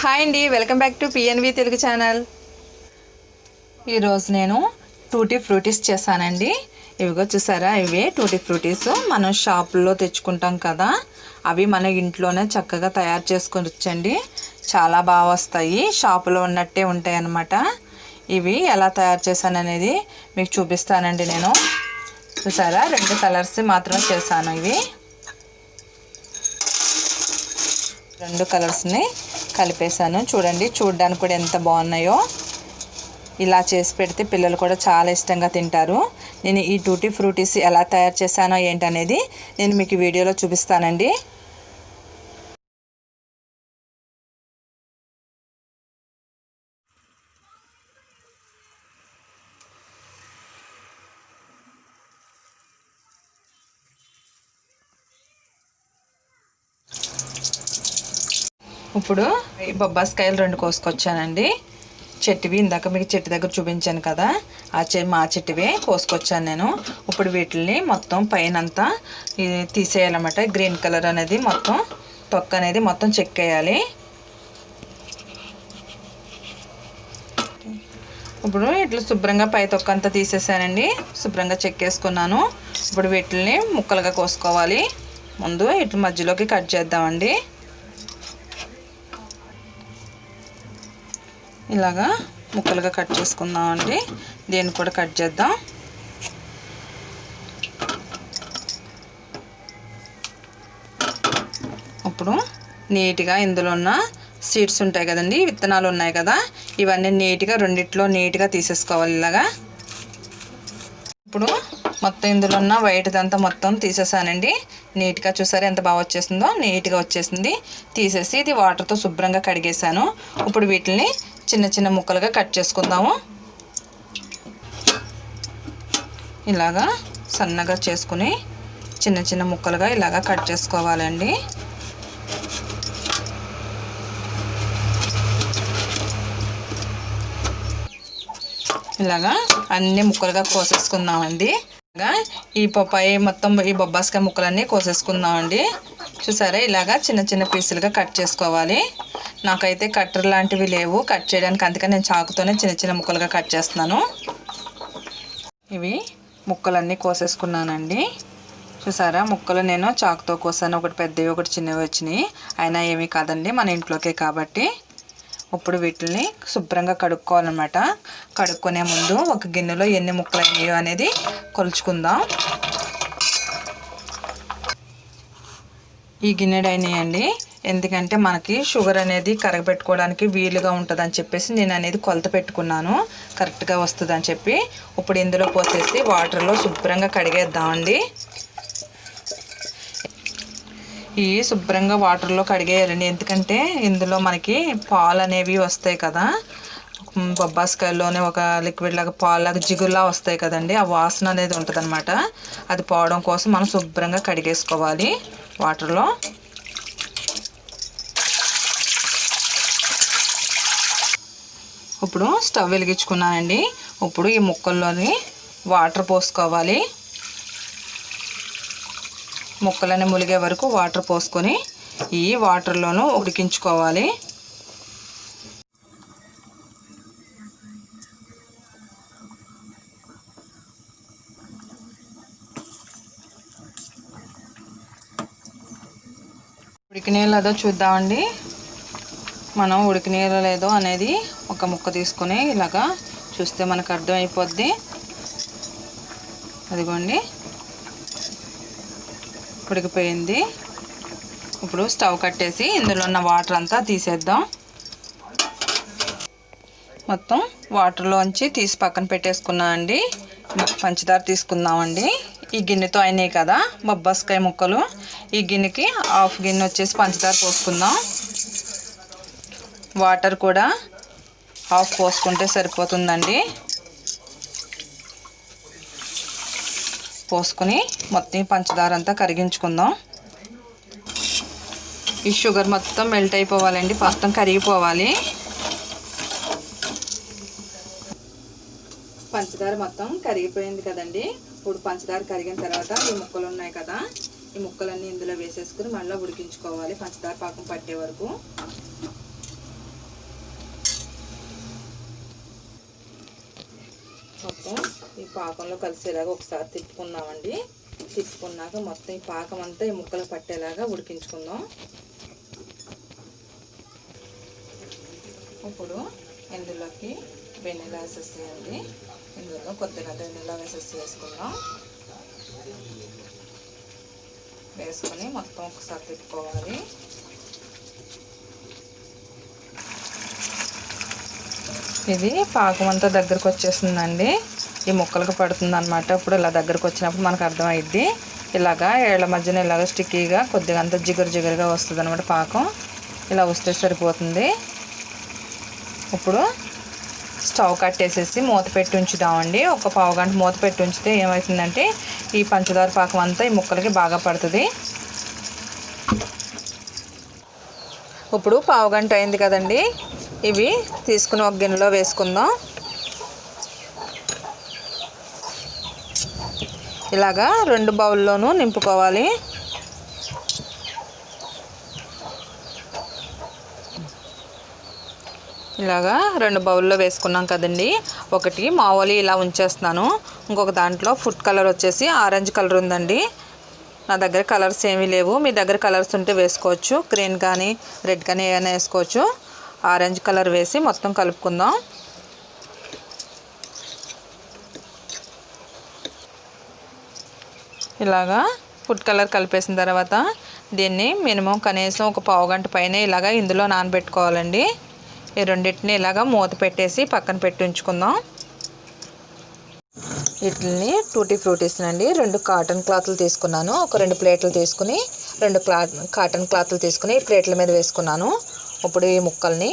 Hi అండి, welcome back to PNV Telugu channel. ఈరోజు నేను టూటీ ఫ్రూటీస్ చేశానండి. ఇవిగో చూసారా, ఇవే టూటీ ఫ్రూటీస్ మనం షాపుల్లో తెచ్చుకుంటాం కదా, అవి మన ఇంట్లోనే చక్కగా తయారు చేసుకోవచ్చండి. చాలా బాగా వస్తాయి, షాపులో ఉన్నట్టే ఉంటాయి అన్నమాట. ఇవి ఎలా తయారు చేశాను అనేది మీకు చూపిస్తానండి. నేను చూసారా, 2 కలర్స్ మాత్రమే చేశాను. ఇవి 2 కలర్స్ని కలిపేసాను. చూడండి, చూడడానికి కూడా ఎంత బాగున్నాయో. ఇలా చేసి పెడితే పిల్లలు కూడా చాలా ఇష్టంగా తింటారు. నేను ఈ టూటీ ఫ్రూటీస్ ఎలా తయారు చేశానో ఏంటనేది నేను మీకు వీడియోలో చూపిస్తానండి. ఇప్పుడు ఈ బొబ్బాస్కాయలు 2 కోసుకొచ్చానండి. చెట్టువి ఇందాక మీకు చెట్టు దగ్గర చూపించాను కదా, మా చెట్టువే కోసుకొచ్చాను నేను. ఇప్పుడు వీటిని మొత్తం పైనంతా తీసేయాలన్నమాట. గ్రీన్ కలర్ అనేది మొత్తం తొక్క అనేది మొత్తం చెక్కేయాలి. ఇప్పుడు ఇట్లా శుభ్రంగా పై తొక్క అంతా తీసేసానండి, శుభ్రంగా చెక్కేసుకున్నాను. ఇప్పుడు వీటిని ముక్కలుగా కోసుకోవాలి. ముందు ఇట్లా మధ్యలోకి కట్ చేద్దామండి. ఇలాగా ముక్కలుగా కట్ చేసుకుందామండి. దీన్ని కూడా కట్ చేద్దాం. ఇప్పుడు నీట్గా ఇందులో ఉన్న సీడ్స్ ఉంటాయి కదండి, విత్తనాలు ఉన్నాయి కదా, ఇవన్నీ నీట్గా రెండిట్లో నీట్గా తీసేసుకోవాలి ఇలాగా. ఇప్పుడు మొత్తం ఇందులో ఉన్న వైట్దంతా మొత్తం తీసేసానండి. నీట్గా చూసారా ఎంత బాగా వచ్చేసిందో, నీట్గా వచ్చేసింది. తీసేసి ఇది వాటర్తో శుభ్రంగా కడిగేసాను. ఇప్పుడు వీటిని చిన్న చిన్న ముక్కలుగా కట్ చేసుకుందాము. ఇలాగా సన్నగా చేసుకుని చిన్న చిన్న ముక్కలుగా ఇలాగా కట్ చేసుకోవాలండి. ఇలాగా అన్ని ముక్కలుగా కోసేసుకుందామండి. ఈ పప్పాయి మొత్తం ఈ బొబ్బాస్కాయ ముక్కలన్నీ కోసేసుకుందామండి. చూసారా, ఇలాగా చిన్న చిన్న పీసులుగా కట్ చేసుకోవాలి. నాకైతే కట్టర్ లాంటివి లేవు కట్ చేయడానికి, అందుకని నేను చాకుతోనే చిన్న చిన్న ముక్కలుగా కట్ చేస్తున్నాను. ఇవి ముక్కలన్నీ కోసేసుకున్నానండి. చూసారా, ముక్కలు నేను చాకుతో కోసాను. ఒకటి పెద్దవి ఒకటి చిన్నవి వచ్చినాయి. అయినా ఏమీ కాదండి, మన ఇంట్లోకే కాబట్టి. ఇప్పుడు వీటిని శుభ్రంగా కడుక్కోవాలన్నమాట. కడుక్కునే ముందు ఒక గిన్నెలో ఎన్ని ముక్కలు అయినాయో అనేది కొలుచుకుందాం. ఈ గిన్నెడు అయినాయండి, ఎందుకంటే మనకి షుగర్ అనేది కరగబెట్టుకోవడానికి వీలుగా ఉంటుందని చెప్పేసి నేను అనేది కొలత పెట్టుకున్నాను, కరెక్ట్గా వస్తుందని చెప్పి. ఇప్పుడు ఇందులో పోసేసి వాటర్లో శుభ్రంగా కడిగేద్దామండి. ఈ శుభ్రంగా వాటర్లో కడిగేయాలండి, ఎందుకంటే ఇందులో మనకి పాలు అనేవి వస్తాయి కదా, బొబ్బాస్కాయల్లోనే ఒక లిక్విడ్ లాగా పాలులాగా జిగురులా వస్తాయి కదండి, ఆ వాసన అనేది ఉంటుంది అనమాట. అది పోవడం కోసం మనం శుభ్రంగా కడిగేసుకోవాలి వాటర్లో. ఇప్పుడు స్టవ్ వెలిగించుకున్నానండి. ఇప్పుడు ఈ ముక్కల్లోని వాటర్ పోసుకోవాలి. ముక్కలన్నీ ములిగే వరకు వాటర్ పోసుకొని ఈ వాటర్లోనూ ఉడికించుకోవాలి. ఉడికినాయో లేదో చూద్దామండి. మనం ఉడికినాయో లేదో అనేది ఒక ముక్క తీసుకొని ఇలాగా చూస్తే మనకు అర్థమైపోద్ది. అదిగోండి, ఉడికిపోయింది. ఇప్పుడు స్టవ్ కట్టేసి ఇందులో ఉన్న వాటర్ అంతా తీసేద్దాం. మొత్తం వాటర్లోంచి తీసి పక్కన పెట్టేసుకున్నా అండి. పంచదార తీసుకుందామండి. ఈ గిన్నెతో అయినాయి కదా బొబ్బాస్కాయ ముక్కలు, ఈ గిన్నెకి హాఫ్ గిన్నె వచ్చేసి పంచదార పోసుకుందాం. వాటర్ కూడా హాఫ్ పోసుకుంటే సరిపోతుందండి. పోసుకొని మొత్తం పంచదార అంతా కరిగించుకుందాం. ఈ షుగర్ మొత్తం మెల్ట్ అయిపోవాలండి, మొత్తం కరిగిపోవాలి. పంచదార మొత్తం కరిగిపోయింది కదండి. ఇప్పుడు పంచదార కరిగిన తర్వాత ఈ ముక్కలు ఉన్నాయి కదా, ఈ ముక్కలన్నీ ఇందులో వేసేసుకుని మళ్ళీ ఉడికించుకోవాలి పంచదార పాకం పట్టే వరకు. ఈ పాకంలో కలిసేలాగా ఒకసారి తిప్పుకుందామండి. తిప్పుకున్నాక మొత్తం ఈ పాకం అంతా ఈ ముక్కలు పట్టేలాగా ఉడికించుకుందాం. ఇప్పుడు ఇందులోకి వెనిలా ఎసెన్స్ వేయండి. ఇందులో కొద్దిగా వెనిలా ఎసెన్స్ వేసుకుందాం. వేసుకొని మొత్తం ఒకసారి తిప్పుకోవాలి. ఇది పాకం అంతా దగ్గరకు వచ్చేస్తుందండి. ఈ ముక్కలకు పడుతుంది అనమాట. ఇప్పుడు ఇలా దగ్గరకు వచ్చినప్పుడు మనకు అర్థమైద్ది. ఇలాగా ఏళ్ళ మధ్యన ఇలాగ స్టిక్కీగా కొద్దిగా అంత జిగురుగా వస్తుంది అనమాట. పాకం ఇలా వస్తే సరిపోతుంది. ఇప్పుడు స్టవ్ కట్టేసేసి మూత పెట్టి ఉంచుదామండి. ఒక పావు గంట మూత పెట్టి ఉంచితే ఏమవుతుందంటే ఈ పంచదార పాకం అంతా ఈ ముక్కలకి బాగా పడుతుంది. ఇప్పుడు పావు గంట అయింది కదండి. ఇవి తీసుకుని ఒక గిన్నెలో వేసుకుందాం. ఇలాగా 2 బౌల్లోనూ నింపుకోవాలి. ఇలాగా 2 బౌల్లో వేసుకున్నాం కదండి. ఒకటి మామూలు ఇలా ఉంచేస్తున్నాను. ఇంకొక దాంట్లో ఫుడ్ కలర్ వచ్చేసి ఆరెంజ్ కలర్ ఉందండి. నా దగ్గర కలర్స్ ఏమీ లేవు. మీ దగ్గర కలర్స్ ఉంటే వేసుకోవచ్చు. గ్రీన్ కానీ రెడ్ కానీ ఏమైనా వేసుకోవచ్చు. ఆరెంజ్ కలర్ వేసి మొత్తం కలుపుకుందాం. ఇలాగా ఫుడ్ కలర్ కలిపేసిన తర్వాత దీన్ని మినిమం కనీసం ఒక పావు గంట పైన ఇలాగా ఇందులో నానబెట్టుకోవాలండి. ఈ రెండింటిని ఇలాగా మూత పెట్టేసి పక్కన పెట్టి ఉంచుకుందాం. వీటిని టూటీ ఫ్రూటీస్ అండి. 2 కాటన్ క్లాత్లు తీసుకున్నాను. ఒక 2 ప్లేట్లు తీసుకుని 2 కాటన్ క్లాత్లు తీసుకుని ఈ ప్లేట్ల మీద వేసుకున్నాను. ఇప్పుడు ఈ ముక్కల్ని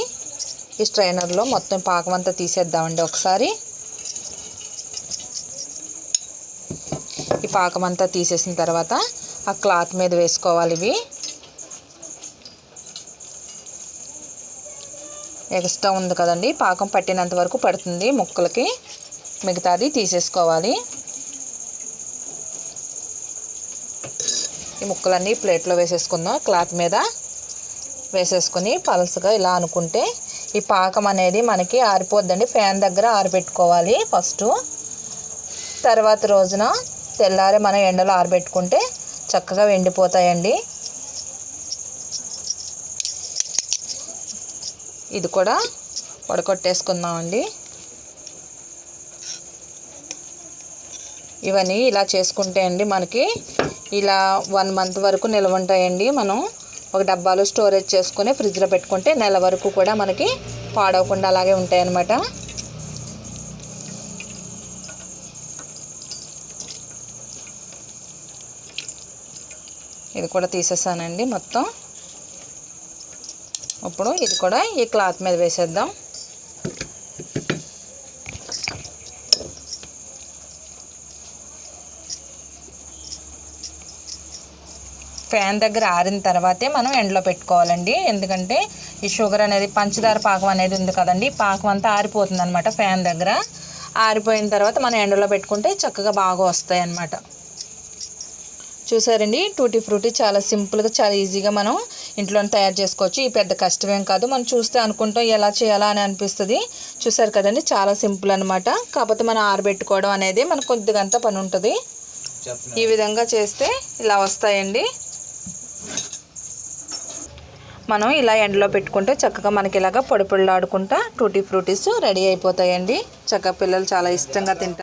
ఈ స్ట్రైనర్లో మొత్తం పాకం అంతా తీసేద్దామండి. ఒకసారి ఈ పాకం అంతా తీసేసిన తర్వాత ఆ క్లాత్ మీద వేసుకోవాలి. ఇవి ఎక్స్ట్రా ఉంది కదండి, పాకం పట్టినంత వరకు పడుతుంది ముక్కలకి. మిగతాది తీసేసుకోవాలి. ఈ ముక్కలన్నీ ప్లేట్లో వేసేసుకుందాం. క్లాత్ మీద వేసేసుకుని పలసగా ఇలా అనుకుంటే ఈ పాకం అనేది మనకి ఆరిపోద్దండి. ఫ్యాన్ దగ్గర ఆరబెట్టుకోవాలి ఫస్ట్. తర్వాత రోజున తెల్లారి మనం ఎండలో ఆరబెట్టుకుంటే చక్కగా ఎండిపోతాయండి. ఇది కూడా వడకొట్టేసుకుందామండి. ఇవన్నీ ఇలా చేసుకుంటే అండి మనకి ఇలా 1 మంత్ వరకు నిల్వ ఉంటాయండి. మనం ఒక డబ్బాలో స్టోరేజ్ చేసుకుని ఫ్రిడ్జ్లో పెట్టుకుంటే నెల వరకు కూడా మనకి పాడవకుండా అలాగే ఉంటాయన్నమాట. ఇది కూడా తీసేసానండి మొత్తం. ఇప్పుడు ఇది కూడా ఈ క్లాత్ మీద వేసేద్దాం. ఫ్యాన్ దగ్గర ఆరిన తర్వాతే మనం ఎండలో పెట్టుకోవాలండి. ఎందుకంటే ఈ షుగర్ అనేది పంచదార పాకం అనేది ఉంది కదండి, పాకం అంతా ఆరిపోతుంది అనమాట. ఫ్యాన్ దగ్గర ఆరిపోయిన తర్వాత మనం ఎండలో పెట్టుకుంటే చక్కగా బాగా వస్తాయి అన్నమాట. చూసారండి, టూటీ ఫ్రూటీ చాలా సింపుల్గా చాలా ఈజీగా మనం ఇంట్లోనే తయారు చేసుకోవచ్చు. ఈ పెద్ద కష్టమేం కాదు. మనం చూస్తే అనుకుంటాం ఎలా చేయాలా అని అనిపిస్తుంది. చూసారు కదండి, చాలా సింపుల్ అనమాట. కాకపోతే మనం ఆరబెట్టుకోవడం అనేది మనకు కొద్దిగా అంత పని ఉంటుంది. ఈ విధంగా చేస్తే ఇలా వస్తాయండి. మనం ఇలా ఎండలో పెట్టుకుంటే చక్కగా మనకి ఇలాగా పొడి పొడిలాడుకుంటా టూటీ ఫ్రూటీస్ రెడీ అయిపోతాయండి. చక్కగా పిల్లలు చాలా ఇష్టంగా తింటారు.